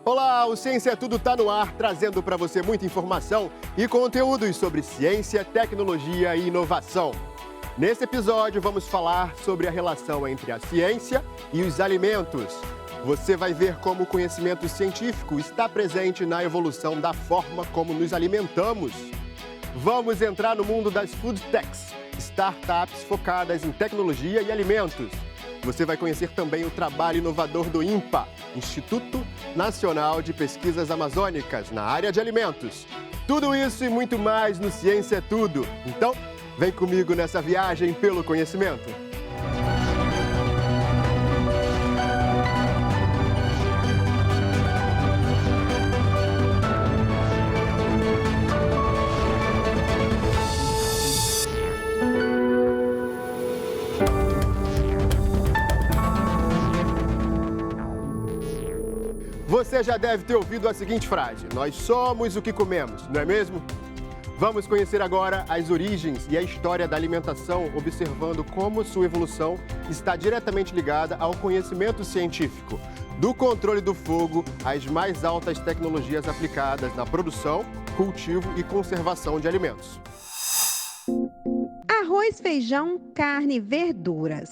Olá, o Ciência é Tudo tá no ar, trazendo para você muita informação e conteúdos sobre ciência, tecnologia e inovação. Nesse episódio, vamos falar sobre a relação entre a ciência e os alimentos. Você vai ver como o conhecimento científico está presente na evolução da forma como nos alimentamos. Vamos entrar no mundo das food techs, startups focadas em tecnologia e alimentos. Você vai conhecer também o trabalho inovador do INPA, Instituto Nacional de Pesquisas Amazônicas, na área de alimentos. Tudo isso e muito mais no Ciência é Tudo. Então, vem comigo nessa viagem pelo conhecimento. Você já deve ter ouvido a seguinte frase: nós somos o que comemos, não é mesmo? Vamos conhecer agora as origens e a história da alimentação, observando como sua evolução está diretamente ligada ao conhecimento científico, do controle do fogo às mais altas tecnologias aplicadas na produção, cultivo e conservação de alimentos. Arroz, feijão, carne e verduras.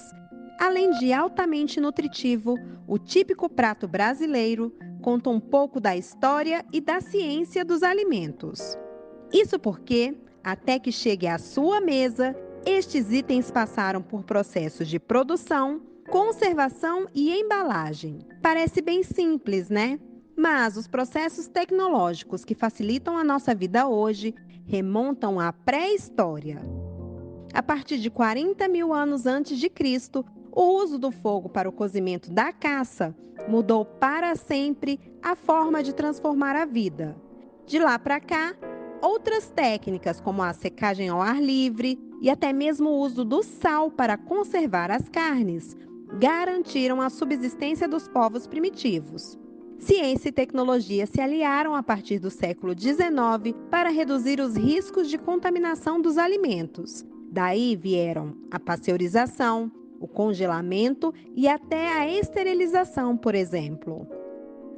Além de altamente nutritivo, o típico prato brasileiro conta um pouco da história e da ciência dos alimentos. Isso porque, até que chegue à sua mesa, estes itens passaram por processos de produção, conservação e embalagem. Parece bem simples, né? Mas os processos tecnológicos que facilitam a nossa vida hoje remontam à pré-história. A partir de 40 mil anos antes de Cristo, o uso do fogo para o cozimento da caça mudou para sempre a forma de transformar a vida. De lá para cá, outras técnicas como a secagem ao ar livre e até mesmo o uso do sal para conservar as carnes garantiram a subsistência dos povos primitivos. Ciência e tecnologia se aliaram a partir do século XIX para reduzir os riscos de contaminação dos alimentos. Daí vieram a pasteurização, o congelamento e até a esterilização, por exemplo.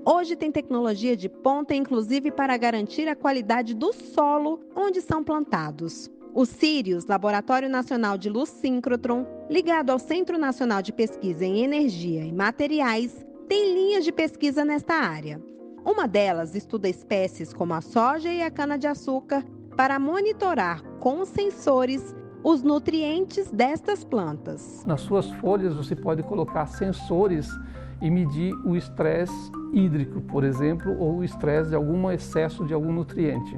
Hoje tem tecnologia de ponta, inclusive para garantir a qualidade do solo onde são plantados. O CIRIUS, Laboratório Nacional de Luz Síncrotron, ligado ao Centro Nacional de Pesquisa em Energia e Materiais, tem linhas de pesquisa nesta área. Uma delas estuda espécies como a soja e a cana-de-açúcar para monitorar com sensores os nutrientes destas plantas. Nas suas folhas você pode colocar sensores e medir o estresse hídrico, por exemplo, ou o estresse de algum excesso de algum nutriente.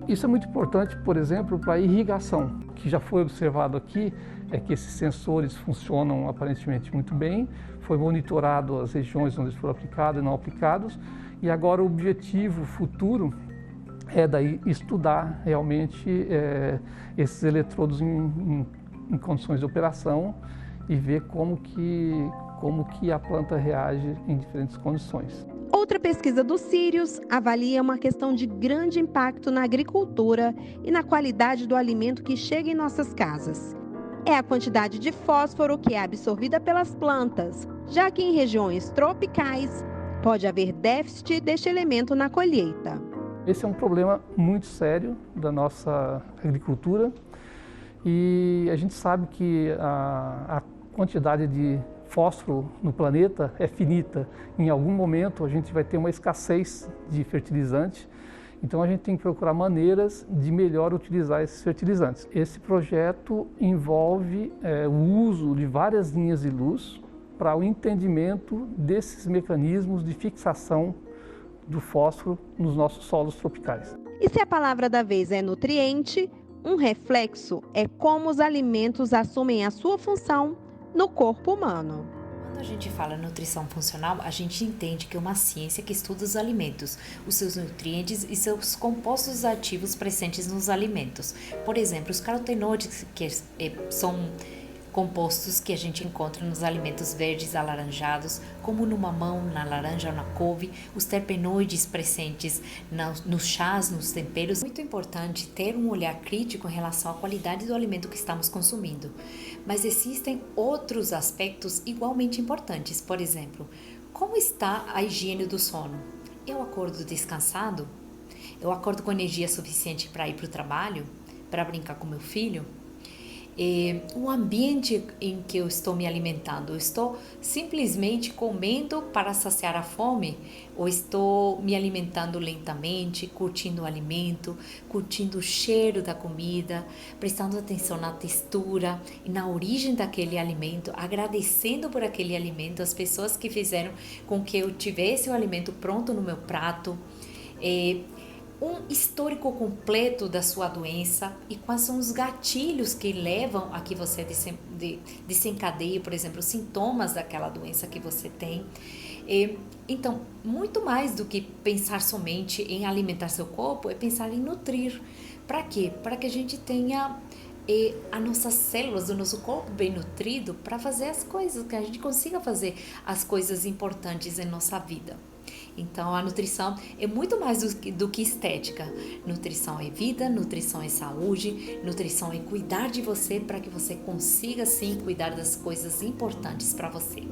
Isso é muito importante, por exemplo, para a irrigação. O que já foi observado aqui é que esses sensores funcionam aparentemente muito bem, foi monitorado as regiões onde eles foram aplicados e não aplicados, e agora o objetivo futuro é daí estudar realmente esses eletrodos em condições de operação e ver como que a planta reage em diferentes condições. Outra pesquisa do CIRIUS avalia uma questão de grande impacto na agricultura e na qualidade do alimento que chega em nossas casas. É a quantidade de fósforo que é absorvida pelas plantas, já que em regiões tropicais pode haver déficit deste elemento na colheita. Esse é um problema muito sério da nossa agricultura e a gente sabe que a quantidade de fósforo no planeta é finita. Em algum momento a gente vai ter uma escassez de fertilizante, então a gente tem que procurar maneiras de melhor utilizar esses fertilizantes. Esse projeto envolve o uso de várias linhas de luz para o entendimento desses mecanismos de fixação do fósforo nos nossos solos tropicais. E se a palavra da vez é nutriente, um reflexo é como os alimentos assumem a sua função no corpo humano. Quando a gente fala nutrição funcional, a gente entende que é uma ciência que estuda os alimentos, os seus nutrientes e seus compostos ativos presentes nos alimentos. Por exemplo, os carotenoides, que são compostos que a gente encontra nos alimentos verdes alaranjados, como no mamão, na laranja ou na couve, os terpenoides presentes nos chás, nos temperos. É muito importante ter um olhar crítico em relação à qualidade do alimento que estamos consumindo. Mas existem outros aspectos igualmente importantes, por exemplo, como está a higiene do sono? eu acordo descansado? Eu acordo com energia suficiente para ir para o trabalho? Para brincar com meu filho? O ambiente em que eu estou me alimentando, eu estou simplesmente comendo para saciar a fome ou estou me alimentando lentamente, curtindo o alimento, curtindo o cheiro da comida, prestando atenção na textura e na origem daquele alimento, agradecendo por aquele alimento, as pessoas que fizeram com que eu tivesse o alimento pronto no meu prato, um histórico completo da sua doença e quais são os gatilhos que levam a que você desencadeie, por exemplo, os sintomas daquela doença que você tem. Então, muito mais do que pensar somente em alimentar seu corpo, é pensar em nutrir. Para quê? Para que a gente tenha as nossas células do nosso corpo bem nutrido para fazer as coisas, que a gente consiga fazer as coisas importantes em nossa vida. Então, a nutrição é muito mais do que estética. Nutrição é vida, nutrição é saúde, nutrição é cuidar de você para que você consiga, sim, cuidar das coisas importantes para você.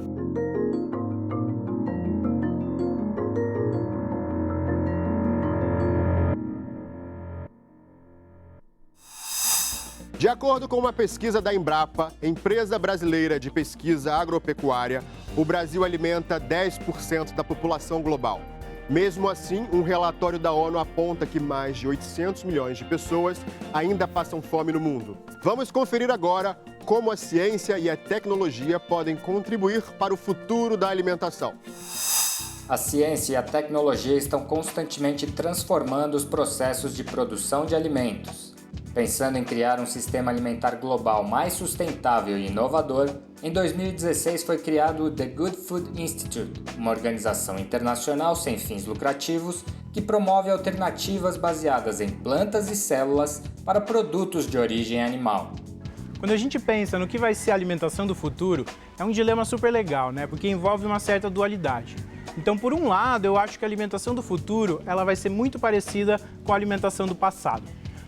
De acordo com uma pesquisa da Embrapa, empresa brasileira de pesquisa agropecuária, o Brasil alimenta 10% da população global. Mesmo assim, um relatório da ONU aponta que mais de 800 milhões de pessoas ainda passam fome no mundo. Vamos conferir agora como a ciência e a tecnologia podem contribuir para o futuro da alimentação. A ciência e a tecnologia estão constantemente transformando os processos de produção de alimentos. Pensando em criar um sistema alimentar global mais sustentável e inovador, em 2016 foi criado o The Good Food Institute, uma organização internacional sem fins lucrativos que promove alternativas baseadas em plantas e células para produtos de origem animal. Quando a gente pensa no que vai ser a alimentação do futuro, é um dilema super legal, né? Porque envolve uma certa dualidade. Então, por um lado, eu acho que a alimentação do futuro ela vai ser muito parecida com a alimentação do passado.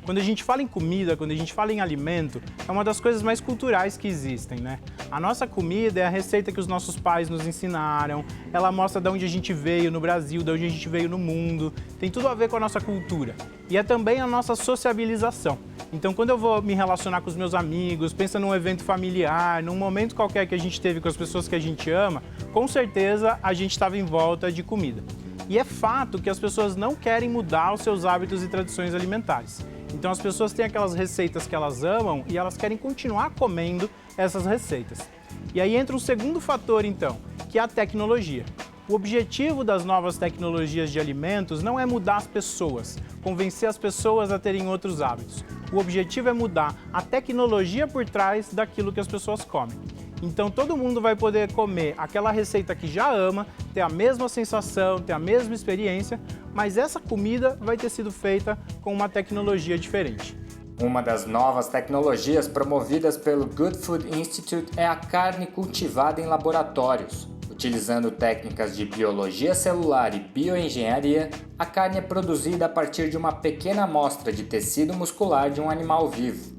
Quando a gente fala em comida, quando a gente fala em alimento, é uma das coisas mais culturais que existem, né? A nossa comida é a receita que os nossos pais nos ensinaram, ela mostra de onde a gente veio no Brasil, de onde a gente veio no mundo, tem tudo a ver com a nossa cultura. E é também a nossa sociabilização. Então, quando eu vou me relacionar com os meus amigos, pensa num evento familiar, num momento qualquer que a gente teve com as pessoas que a gente ama, com certeza a gente estava em volta de comida. E é fato que as pessoas não querem mudar os seus hábitos e tradições alimentares. Então as pessoas têm aquelas receitas que elas amam e elas querem continuar comendo essas receitas. E aí entra um segundo fator então, que é a tecnologia. O objetivo das novas tecnologias de alimentos não é mudar as pessoas, convencer as pessoas a terem outros hábitos. O objetivo é mudar a tecnologia por trás daquilo que as pessoas comem. Então todo mundo vai poder comer aquela receita que já ama, ter a mesma sensação, ter a mesma experiência, mas essa comida vai ter sido feita com uma tecnologia diferente. Uma das novas tecnologias promovidas pelo Good Food Institute é a carne cultivada em laboratórios. Utilizando técnicas de biologia celular e bioengenharia, a carne é produzida a partir de uma pequena amostra de tecido muscular de um animal vivo.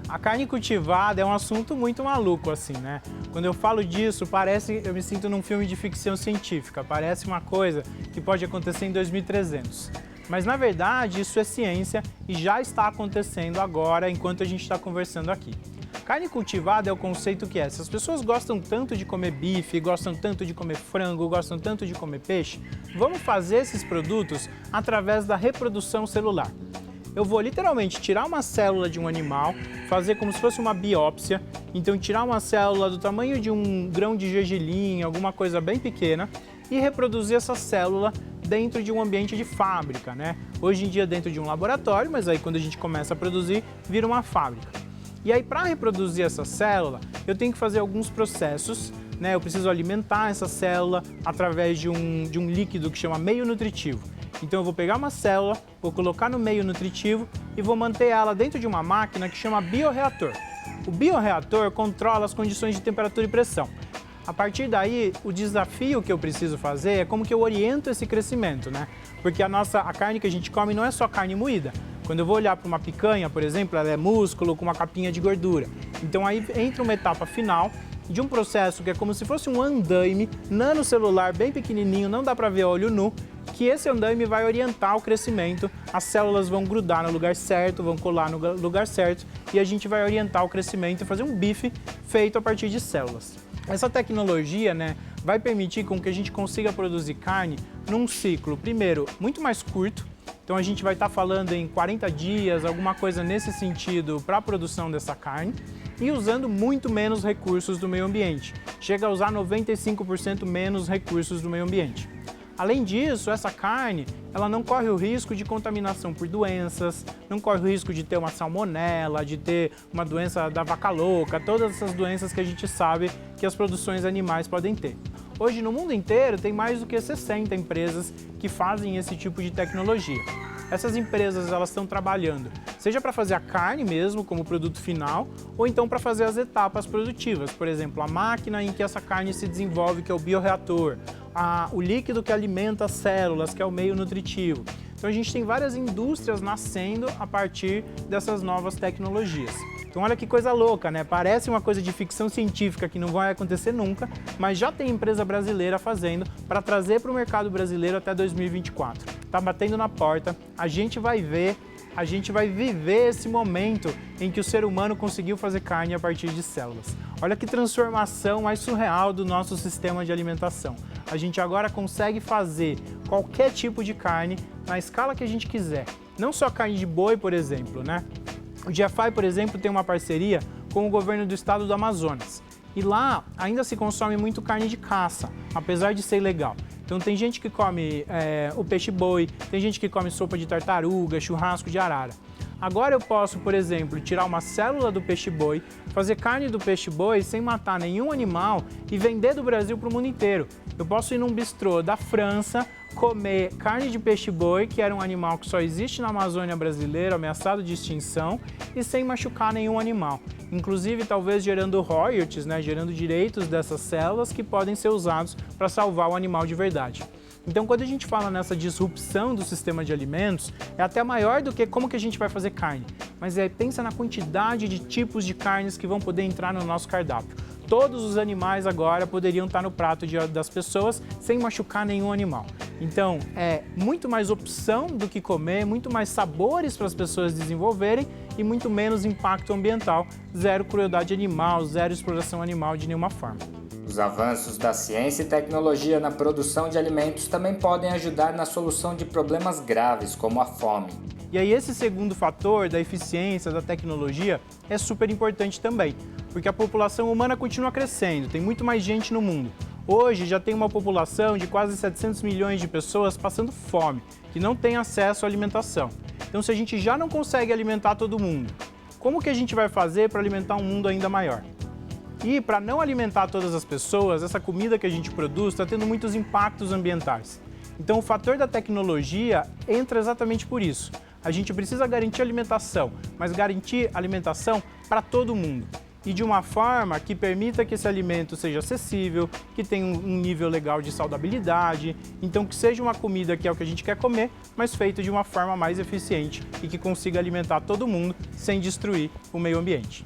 A carne cultivada é um assunto muito maluco, assim, né? Quando eu falo disso, eu me sinto num filme de ficção científica, parece uma coisa que pode acontecer em 2300. Mas, na verdade, isso é ciência e já está acontecendo agora, enquanto a gente está conversando aqui. Carne cultivada é o conceito que é, se as pessoas gostam tanto de comer bife, gostam tanto de comer frango, gostam tanto de comer peixe, vamos fazer esses produtos através da reprodução celular. Eu vou literalmente tirar uma célula de um animal, fazer como se fosse uma biópsia, então tirar uma célula do tamanho de um grão de gergelim, alguma coisa bem pequena, e reproduzir essa célula dentro de um ambiente de fábrica, né? Hoje em dia dentro de um laboratório, mas aí quando a gente começa a produzir, vira uma fábrica. E aí para reproduzir essa célula, eu tenho que fazer alguns processos, né? Eu preciso alimentar essa célula através de um líquido que chama meio nutritivo. Então eu vou pegar uma célula, vou colocar no meio nutritivo e vou manter ela dentro de uma máquina que chama bioreator. O bioreator controla as condições de temperatura e pressão. A partir daí, o desafio que eu preciso fazer é como que eu oriento esse crescimento, né? Porque a carne que a gente come não é só carne moída. Quando eu vou olhar para uma picanha, por exemplo, ela é músculo com uma capinha de gordura. Então aí entra uma etapa final de um processo que é como se fosse um andaime nanocelular bem pequenininho, não dá para ver a olho nu, que esse andaime vai orientar o crescimento, as células vão grudar no lugar certo, vão colar no lugar certo e a gente vai orientar o crescimento e fazer um bife feito a partir de células. Essa tecnologia, né, vai permitir com que a gente consiga produzir carne num ciclo, primeiro, muito mais curto. Então a gente vai estar falando em 40 dias, alguma coisa nesse sentido para a produção dessa carne e usando muito menos recursos do meio ambiente. Chega a usar 95% menos recursos do meio ambiente. Além disso, essa carne, ela não corre o risco de contaminação por doenças, não corre o risco de ter uma salmonela, de ter uma doença da vaca louca, todas essas doenças que a gente sabe que as produções animais podem ter. Hoje, no mundo inteiro, tem mais do que 60 empresas que fazem esse tipo de tecnologia. Essas empresas, elas estão trabalhando, seja para fazer a carne mesmo, como produto final, ou então para fazer as etapas produtivas. Por exemplo, a máquina em que essa carne se desenvolve, que é o bioreator, o líquido que alimenta as células, que é o meio nutritivo. Então a gente tem várias indústrias nascendo a partir dessas novas tecnologias. Então olha que coisa louca, né? Parece uma coisa de ficção científica que não vai acontecer nunca, mas já tem empresa brasileira fazendo para trazer para o mercado brasileiro até 2024. Está batendo na porta, a gente vai ver, a gente vai viver esse momento em que o ser humano conseguiu fazer carne a partir de células. Olha que transformação mais surreal do nosso sistema de alimentação. A gente agora consegue fazer qualquer tipo de carne na escala que a gente quiser. Não só carne de boi, por exemplo, né? O GFI, por exemplo, tem uma parceria com o governo do estado do Amazonas. E lá ainda se consome muito carne de caça, apesar de ser ilegal. Então tem gente que come o peixe-boi, tem gente que come sopa de tartaruga, churrasco de arara. Agora eu posso, por exemplo, tirar uma célula do peixe-boi, fazer carne do peixe-boi sem matar nenhum animal e vender do Brasil para o mundo inteiro. Eu posso ir num bistrô da França, comer carne de peixe-boi, que era um animal que só existe na Amazônia brasileira, ameaçado de extinção, e sem machucar nenhum animal. Inclusive, talvez gerando royalties, né, gerando direitos dessas células que podem ser usados para salvar o animal de verdade. Então, quando a gente fala nessa disrupção do sistema de alimentos, é até maior do que como que a gente vai fazer carne. Mas pensa na quantidade de tipos de carnes que vão poder entrar no nosso cardápio. Todos os animais agora poderiam estar no prato das pessoas sem machucar nenhum animal. Então, é muito mais opção do que comer, muito mais sabores para as pessoas desenvolverem e muito menos impacto ambiental, zero crueldade animal, zero exploração animal de nenhuma forma. Os avanços da ciência e tecnologia na produção de alimentos também podem ajudar na solução de problemas graves, como a fome. E aí esse segundo fator da eficiência da tecnologia é super importante também, porque a população humana continua crescendo, tem muito mais gente no mundo. Hoje já tem uma população de quase 700 milhões de pessoas passando fome, que não tem acesso à alimentação. Então se a gente já não consegue alimentar todo mundo, como que a gente vai fazer para alimentar um mundo ainda maior? E para não alimentar todas as pessoas, essa comida que a gente produz está tendo muitos impactos ambientais. Então o fator da tecnologia entra exatamente por isso. A gente precisa garantir alimentação, mas garantir alimentação para todo mundo. E de uma forma que permita que esse alimento seja acessível, que tenha um nível legal de saudabilidade, então que seja uma comida que é o que a gente quer comer, mas feito de uma forma mais eficiente e que consiga alimentar todo mundo sem destruir o meio ambiente.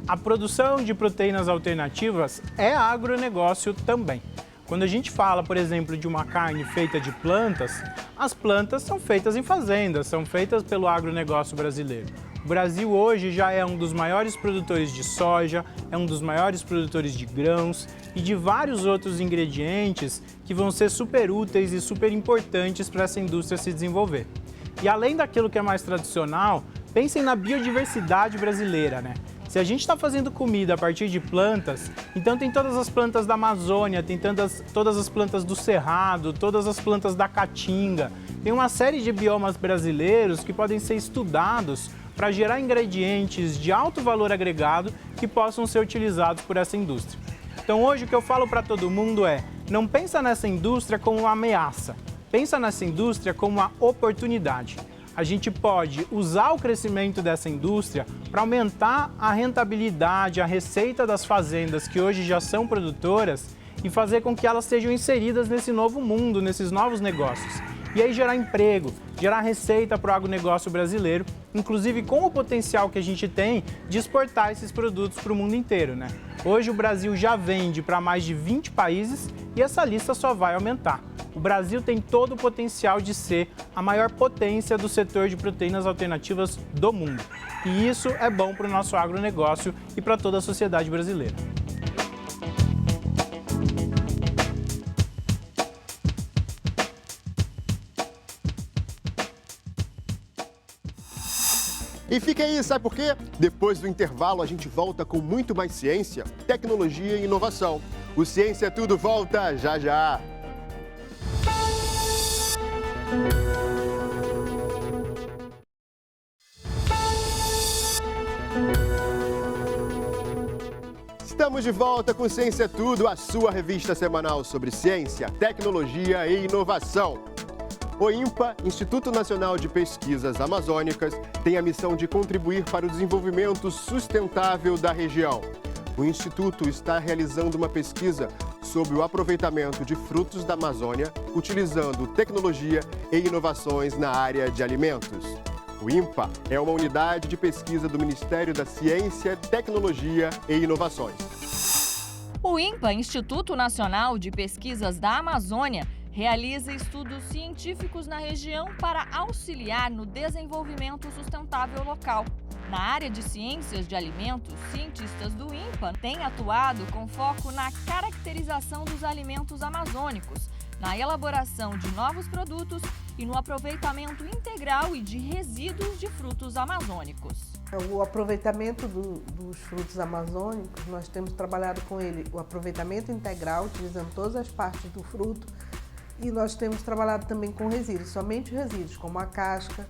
A produção de proteínas alternativas é agronegócio também. Quando a gente fala, por exemplo, de uma carne feita de plantas, as plantas são feitas em fazendas, são feitas pelo agronegócio brasileiro. O Brasil hoje já é um dos maiores produtores de soja, é um dos maiores produtores de grãos e de vários outros ingredientes que vão ser super úteis e super importantes para essa indústria se desenvolver. E além daquilo que é mais tradicional, pensem na biodiversidade brasileira, né? Se a gente está fazendo comida a partir de plantas, então tem todas as plantas da Amazônia, tem todas as plantas do Cerrado, todas as plantas da Caatinga. Tem uma série de biomas brasileiros que podem ser estudados para gerar ingredientes de alto valor agregado que possam ser utilizados por essa indústria. Então hoje o que eu falo para todo mundo é, não pensa nessa indústria como uma ameaça, pensa nessa indústria como uma oportunidade. A gente pode usar o crescimento dessa indústria para aumentar a rentabilidade, a receita das fazendas que hoje já são produtoras e fazer com que elas sejam inseridas nesse novo mundo, nesses novos negócios. E aí gerar emprego, gerar receita para o agronegócio brasileiro, inclusive com o potencial que a gente tem de exportar esses produtos para o mundo inteiro, né? Hoje o Brasil já vende para mais de 20 países e essa lista só vai aumentar. o Brasil tem todo o potencial de ser a maior potência do setor de proteínas alternativas do mundo. E isso é bom para o nosso agronegócio e para toda a sociedade brasileira. E fica aí, sabe por quê? Depois do intervalo, a gente volta com muito mais ciência, tecnologia e inovação. O Ciência Tudo volta já já! Estamos de volta com Ciência Tudo, a sua revista semanal sobre ciência, tecnologia e inovação. O INPA, Instituto Nacional de Pesquisas Amazônicas, tem a missão de contribuir para o desenvolvimento sustentável da região. O Instituto está realizando uma pesquisa sobre o aproveitamento de frutos da Amazônia, utilizando tecnologia e inovações na área de alimentos. O INPA é uma unidade de pesquisa do Ministério da Ciência, Tecnologia e Inovações. O INPA, Instituto Nacional de Pesquisas da Amazônia, realiza estudos científicos na região para auxiliar no desenvolvimento sustentável local. Na área de ciências de alimentos, cientistas do INPA têm atuado com foco na caracterização dos alimentos amazônicos, na elaboração de novos produtos e no aproveitamento integral e de resíduos de frutos amazônicos. O aproveitamento dos frutos amazônicos, nós temos trabalhado com ele o aproveitamento integral, utilizando todas as partes do fruto, e nós temos trabalhado também com resíduos, somente resíduos, como a casca,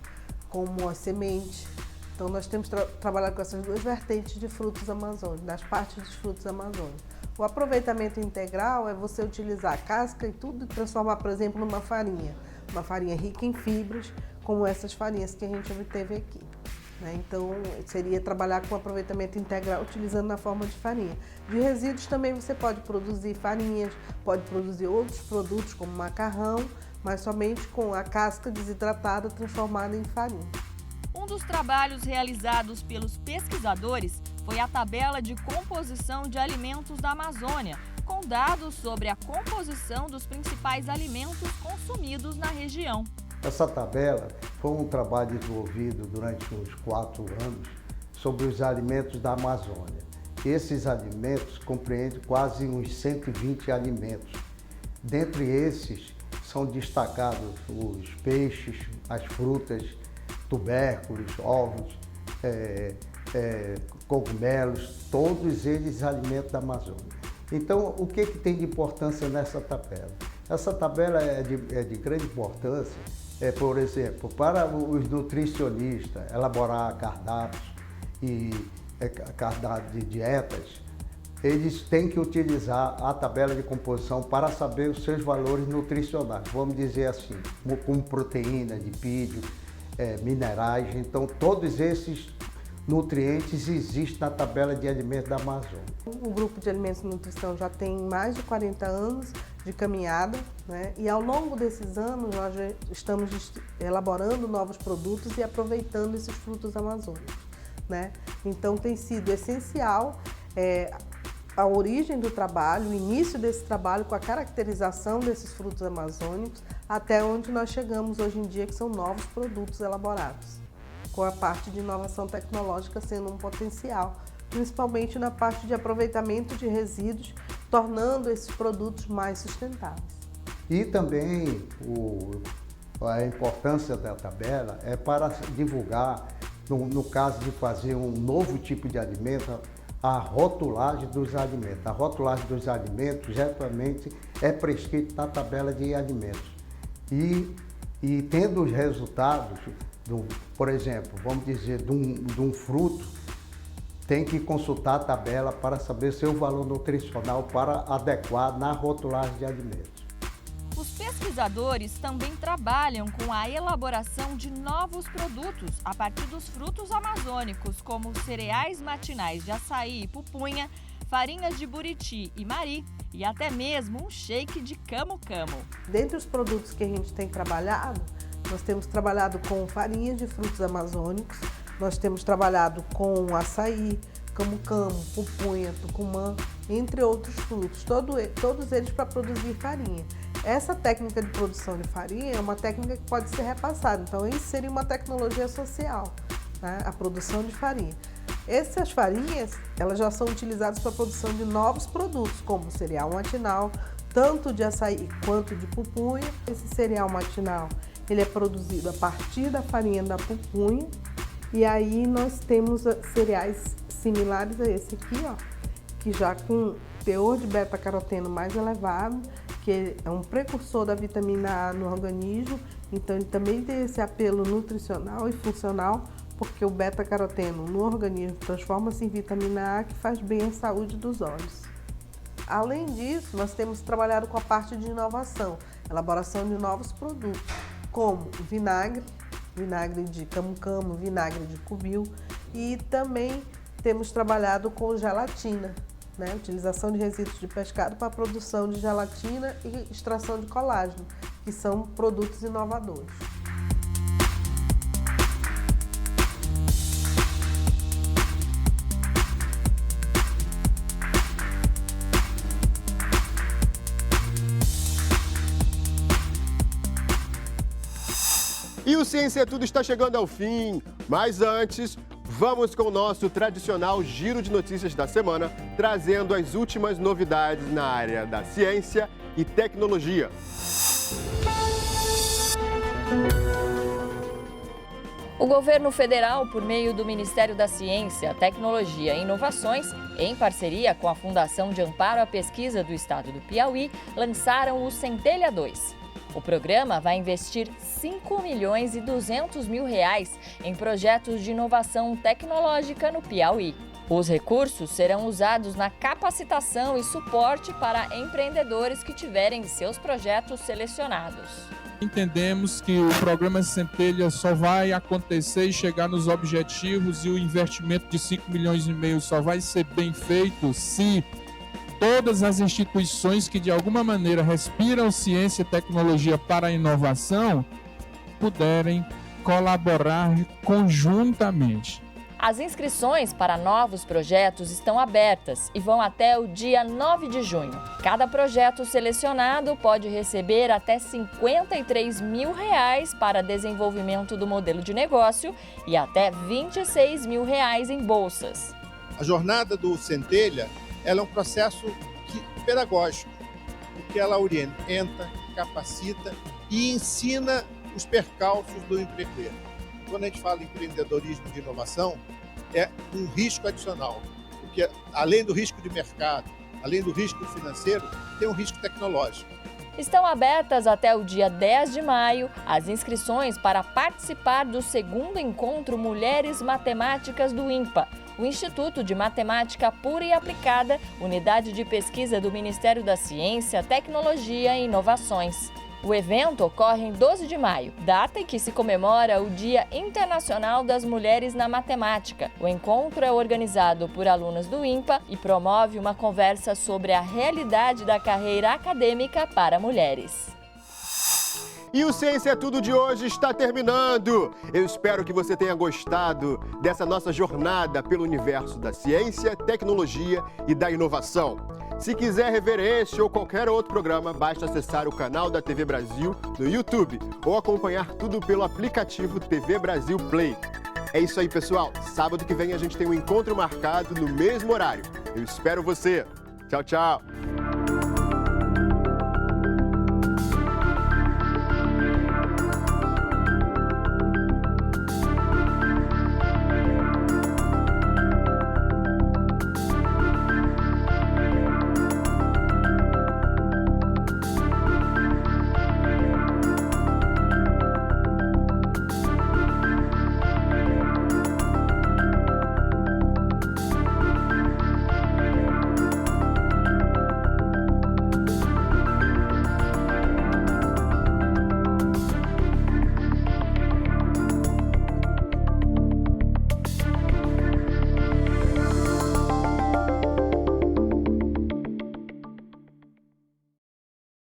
como a semente. Então nós temos trabalhado com essas duas vertentes de frutos amazônicos, das partes dos frutos amazônicos. O aproveitamento integral é você utilizar a casca e tudo e transformar, por exemplo, numa farinha. Uma farinha rica em fibras, como essas farinhas que a gente obteve aqui. Então, seria trabalhar com aproveitamento integral utilizando na forma de farinha. De resíduos também você pode produzir farinhas, pode produzir outros produtos como macarrão, mas somente com a casca desidratada transformada em farinha. Um dos trabalhos realizados pelos pesquisadores foi a tabela de composição de alimentos da Amazônia, com dados sobre a composição dos principais alimentos consumidos na região. Essa tabela foi um trabalho desenvolvido durante uns 4 anos sobre os alimentos da Amazônia. Esses alimentos compreendem quase uns 120 alimentos. Dentre esses são destacados os peixes, as frutas, tubérculos, ovos, cogumelos, todos eles alimentos da Amazônia. Então, o que tem de importância nessa tabela? Essa tabela é de grande importância, por exemplo, para os nutricionistas elaborar cardápios e cardápios de dietas, eles têm que utilizar a tabela de composição para saber os seus valores nutricionais, vamos dizer assim, como proteína, lipídio, minerais. Então, todos esses nutrientes existem na tabela de alimentos da Amazônia. O Grupo de Alimentos e Nutrição já tem mais de 40 anos de caminhada, e ao longo desses anos nós já estamos elaborando novos produtos e aproveitando esses frutos amazônicos. Então tem sido essencial a origem do trabalho, o início desse trabalho com a caracterização desses frutos amazônicos, até onde nós chegamos hoje em dia, que são novos produtos elaborados, com a parte de inovação tecnológica sendo um potencial, principalmente na parte de aproveitamento de resíduos, tornando esses produtos mais sustentáveis. E também a importância da tabela é para divulgar, no caso de fazer um novo tipo de alimento, a rotulagem dos alimentos. A rotulagem dos alimentos geralmente é prescrita na tabela de alimentos. E tendo os resultados, por exemplo, vamos dizer, de um fruto, tem que consultar a tabela para saber seu valor nutricional para adequar na rotulagem de alimentos. Os pesquisadores também trabalham com a elaboração de novos produtos a partir dos frutos amazônicos, como cereais matinais de açaí e pupunha, farinhas de buriti e mari e até mesmo um shake de camu-camu. Dentre os produtos que a gente tem trabalhado, nós temos trabalhado com farinhas de frutos amazônicos, nós temos trabalhado com açaí, camu-camu, pupunha, tucumã, entre outros frutos, todos eles para produzir farinha. Essa técnica de produção de farinha é uma técnica que pode ser repassada, então isso seria uma tecnologia social, né? A produção de farinha. Essas farinhas, elas já são utilizadas para a produção de novos produtos, como cereal matinal, tanto de açaí quanto de pupunha. Esse cereal matinal, ele é produzido a partir da farinha da pupunha, e aí nós temos cereais similares a esse aqui, ó, que já com teor de beta-caroteno mais elevado, que é um precursor da vitamina A no organismo, então ele também tem esse apelo nutricional e funcional, porque o beta-caroteno no organismo transforma-se em vitamina A, que faz bem à saúde dos olhos. Além disso, nós temos trabalhado com a parte de inovação, elaboração de novos produtos, como vinagre de camu-camu, vinagre de cubil, e também temos trabalhado com gelatina, né? Utilização de resíduos de pescado para a produção de gelatina e extração de colágeno, que são produtos inovadores. E o Ciência é Tudo está chegando ao fim, mas antes, vamos com o nosso tradicional giro de notícias da semana, trazendo as últimas novidades na área da ciência e tecnologia. O governo federal, por meio do Ministério da Ciência, Tecnologia e Inovações, em parceria com a Fundação de Amparo à Pesquisa do Estado do Piauí, lançaram o Centelha 2. O programa vai investir R$ 5.200.000 em projetos de inovação tecnológica no Piauí. Os recursos serão usados na capacitação e suporte para empreendedores que tiverem seus projetos selecionados. Entendemos que o programa Centelha só vai acontecer e chegar nos objetivos, e o investimento de 5,5 milhões só vai ser bem feito se todas as instituições que de alguma maneira respiram ciência e tecnologia para a inovação puderem colaborar conjuntamente. As inscrições para novos projetos estão abertas e vão até o dia 9 de junho. Cada projeto selecionado pode receber até R$ 53 mil para desenvolvimento do modelo de negócio e até R$ 26 mil em bolsas. A jornada do Centelha, ela é um processo pedagógico, porque ela orienta, capacita e ensina os percalços do empreender. Quando a gente fala em empreendedorismo de inovação, é um risco adicional, porque além do risco de mercado, além do risco financeiro, tem um risco tecnológico. Estão abertas até o dia 10 de maio as inscrições para participar do segundo encontro Mulheres Matemáticas do INPA, o Instituto de Matemática Pura e Aplicada, unidade de pesquisa do Ministério da Ciência, Tecnologia e Inovações. O evento ocorre em 12 de maio, data em que se comemora o Dia Internacional das Mulheres na Matemática. O encontro é organizado por alunas do INPA e promove uma conversa sobre a realidade da carreira acadêmica para mulheres. E o Ciência é Tudo de hoje está terminando. Eu espero que você tenha gostado dessa nossa jornada pelo universo da ciência, tecnologia e da inovação. Se quiser rever este ou qualquer outro programa, basta acessar o canal da TV Brasil no YouTube ou acompanhar tudo pelo aplicativo TV Brasil Play. É isso aí, pessoal. Sábado que vem a gente tem um encontro marcado no mesmo horário. Eu espero você. Tchau, tchau.